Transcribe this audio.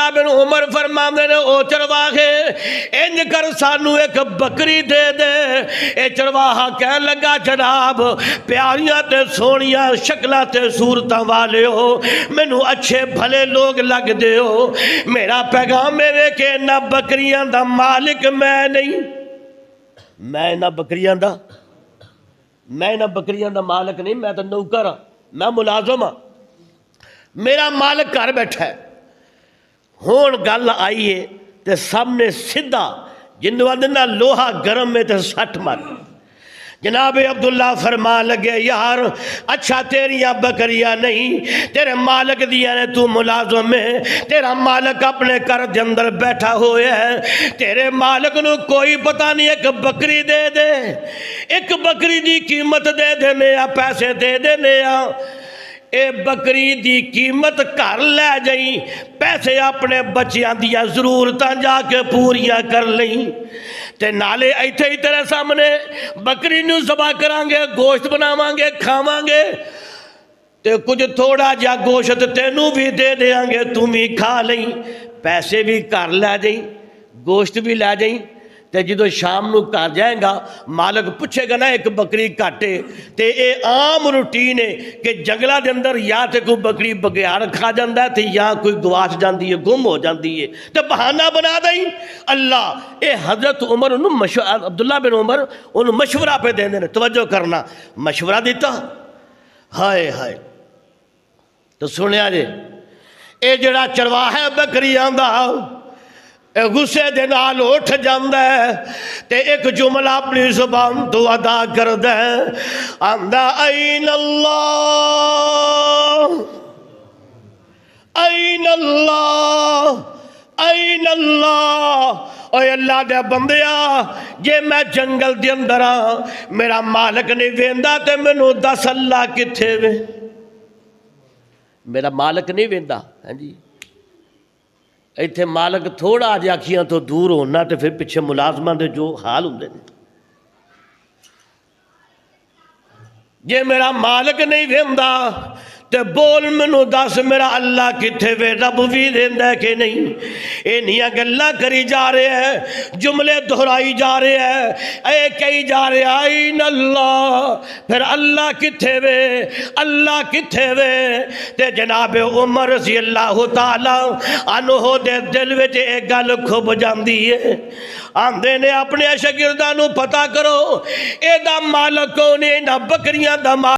عبداللہ بن عمر فرماندے نے او چرواہے انج کر سانو ایک بکری دے دے۔ اے چرواہا کہن لگا جناب پیاریاں تے سونیاں شکلاں تے صورتاں والے ہو، مینوں اچھے بھلے لوگ لگ دے ہو، میرا پیغام ہے کہ نہ بکریاں دا مالک میں نہیں، میں نہ بکریاں دا مالک نہیں، میں تو نوکر ہاں، میں ملازم ہاں، میرا مالک گھر بیٹھا ہے۔ ہون گل آئیے تے سامنے سدھا جنوں آندے لوہا گرم میں تے سٹ مر۔ جناب عبداللہ فرمان لگے یار اچھا تیریاں بکریاں نہیں، تیرے مالک دیا نے، تو ملازم میں، تیرا مالک اپنے گھر دے اندر بیٹھا ہوئے ہے، تیرے مالک نو کوئی پتہ نہیں، ایک بکری دے دے، ایک بکری دی قیمت دے دینے آ، پیسے دے دینے آ، اے بکری دی قیمت گھر لے جائیں، پیسے اپنے بچیاں دیا ضرورتاں جا کے پوریاں کر لیں، تے نالے ایتھے ہی تیرے سامنے بکری نو ذبح کران گے، گوشت بناواں گے، کھاواں گے، تے کچھ تھوڑا جا گوشت تینوں بھی دے دیاں گے، تم بھی کھا لیں، پیسے بھی گھر لے جائیں، گوشت بھی لے جائیں، تے جدو شام نو گھر جائیں گا مالک پوچھے گا نا ایک بکری کاٹے، تے اے عام روٹین ہے کہ جنگلہ دے اندر یا تے کوئی بکری بگیار کھا جاندہ ہے تے یا کوئی گواچ جاندی ہے، گم ہو جاندی ہے، تے بہانہ بنا دیں اللہ۔ اے حضرت عمر عبداللہ بن عمر انہوں مشورہ پہ دیں دینے، توجہ کرنا، مشورہ دیتا، ہائے ہائے تو سنے آجے اے جڑا چرواہ ہے بکریاں دا غصے دے نال اٹھ جاندہ ہے تے ایک جملہ اپنی زبان تو ادا کر دے، آندہ این اللہ این اللہ این اللہ، اے اللہ دے بندیا جے میں جنگل دے اندر ہاں میرا مالک نہیں ویندا تے مینوں دس اللہ کتھے وے، میرا مالک نہیں ویندا، ہاں جی ایتھے مالک تھوڑا آج آکھیاں تو دور ہونا تے پھر پچھے ملازمہ دے جو حال ہوندے نے، جے میرا مالک نہیں ویندا تے بول منو دس میرا اللہ کتھے وے، رب بھی دیندہ ہے کہ نہیں، اے نیاں گلہ کری جا رہے ہیں، جملے دہرائی جا رہے ہیں، اے کئی جا رہے ہیں این اللہ، پھر اللہ کتھے وے، اللہ کتھے وے، تے جناب عمر رضی اللہ تعالیٰ عنہ دے دل وچ ایک گل کھب جاندی ہے، آندے نے اپنے شاگرداں نو پتہ کرو اے دا مالک کون ہے، نہ بکریاں دا مالک